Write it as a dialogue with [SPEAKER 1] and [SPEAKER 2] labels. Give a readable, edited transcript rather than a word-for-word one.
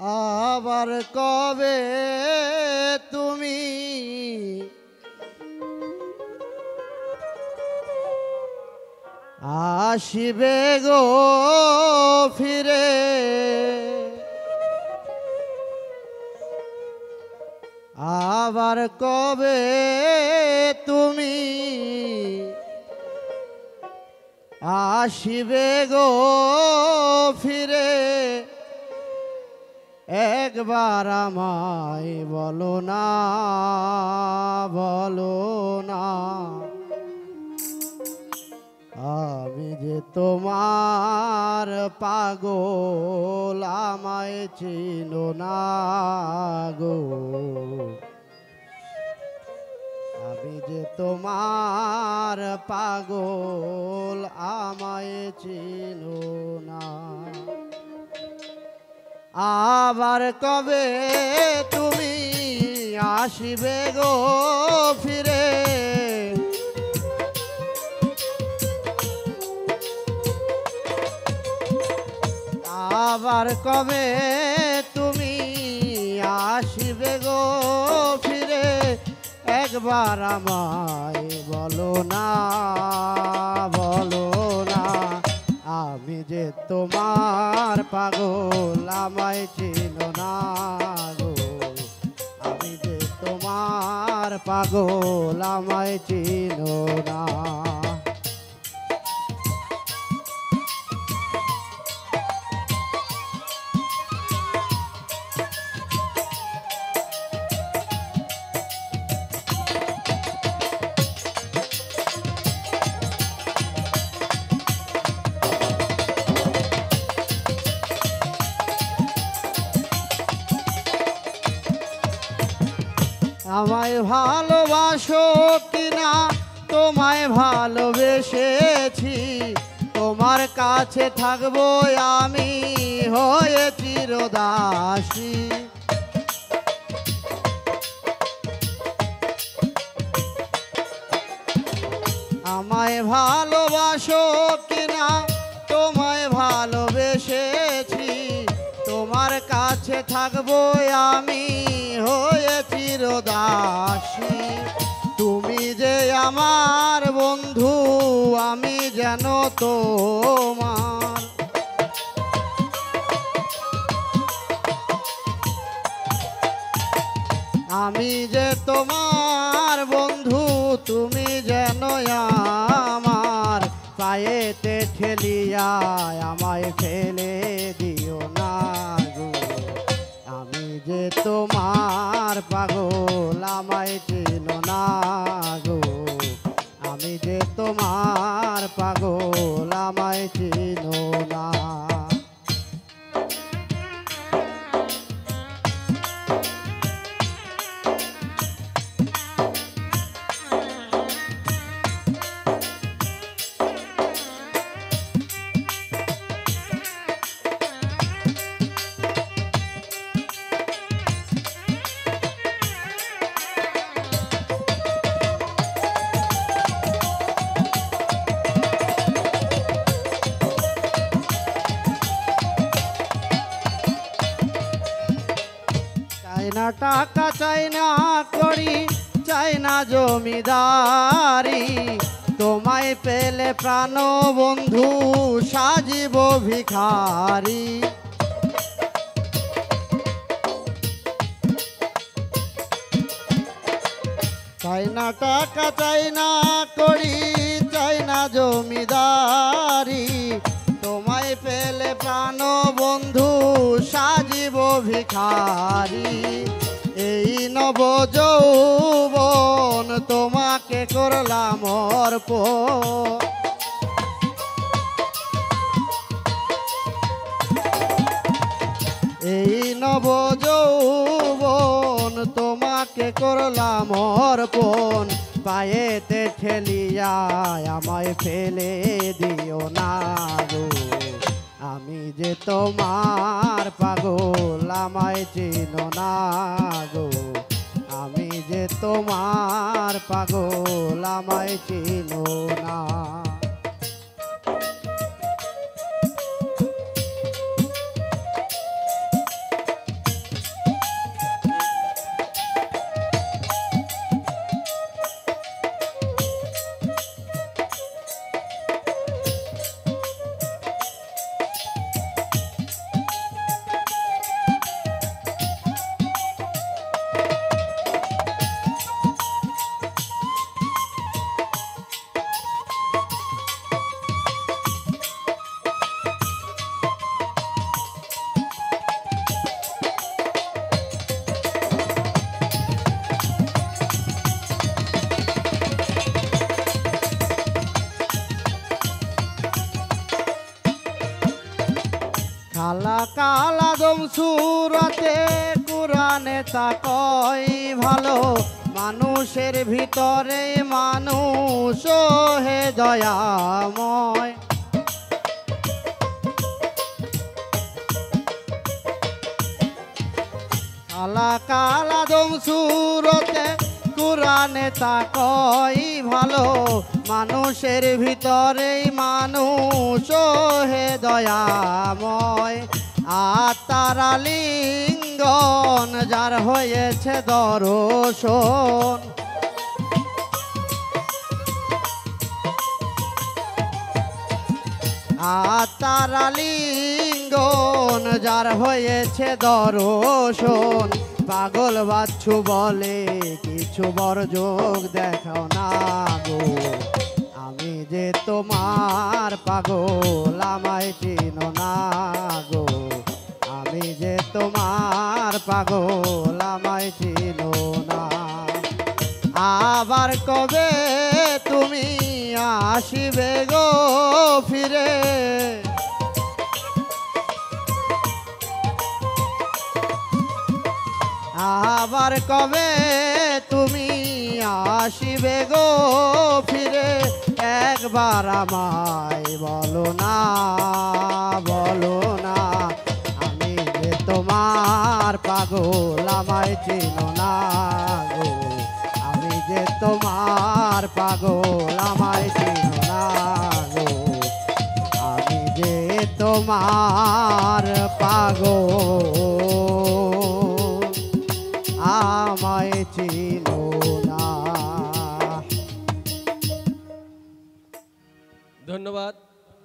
[SPEAKER 1] আবার কবে তুমি আসিবে গো ফিরে, আবার কবে তুমি আসিবে গো ফিরে, একবার আমায় বলো না, বলো না। আমি যে তোমার পাগল, আমায় চিনো না গো। আমি যে তোমার পাগল, আমায় চিনো না। আবার কবে তুমি আসিবে গো ফিরে, আবার কবে তুমি আসিবে গো ফিরে, একবার আমায় বলো না, বলো না। আমি যে তোমার পাগল, আমায় চিনো না গো। আমি যে তোমার পাগল, আমায় চিনো না। আমায় ভালোবাসো কিনা, তোমায় ভালোবেসেছি, তোমার কাছে থাকবো আমি হয়ে চিরদাসী। আমায় ভালোবাসো কিনা, তোমায় ভালোবেসেছি, তোমার কাছে থাকবো আমি হয়ে চিরদাসী। তুমি যে আমার বন্ধু, আমি যেন তোমার। আমি যে তোমার বন্ধু, তুমি যেন আমার। পায়েতে ঠেলিয়া আমায় ফেলে দিও না গো। আমি যে তোমার পাগল, আমায় চিনো না গো। আমি যে তোমার পাগল, আমায় চিনো না। চাই না টাকা, চাই না করি, চাই না জমিদারি, তোমায় পেলে প্রাণ বন্ধু সাজিব ভিখারি। চাই না টাকা, চাই না করি, চাই না জমিদারি, তোমায় পেলে প্রাণ বন্ধু সাজিব ভিখারি। এই নব যৌবন তোমাকে করলাম অর্পণ, এই নব যৌবন তোমাকে করলাম অর্পণ। পায়েতে ঠেলিয়া আমায় ফেলে দিও না গো। আমি যে তোমার পাগল, আমায় চিনো না গো। আমি যে তোমার পাগল, আমায় চিনো না। আদম সুরতে কুরআনে তা কয় ভালো মানুষের ভিতরে মানুষ হে দয়াময় কালা কালা আদম সুরতে কুরআনে তা কয় ভালো মানুষের ভিতরে মানুষ হে দয়াময় আত্মার লিঙ্গন যার হয়েছে দর্শন আত্মার লিঙ্গন যার হয়েছে দর্শন পাগল বাচ্চু বলে কিছু বর্যোগ দেখাও না গো আমি যে তোমার পাগল আমায় চিনো না গো আমি যে তোমার পাগল আমায় চিনো না আবার কবে তুমি আসিবে গো ফিরে আবার কবে তুমি আসিবে গো ফিরে একবার আমায় বলো না আমি যে তোমার পাগল আমায় চিনো না গো আমি যে তোমার পাগল আমায় চিনো না গো আমি যে তোমার পাগল আমায় চিনো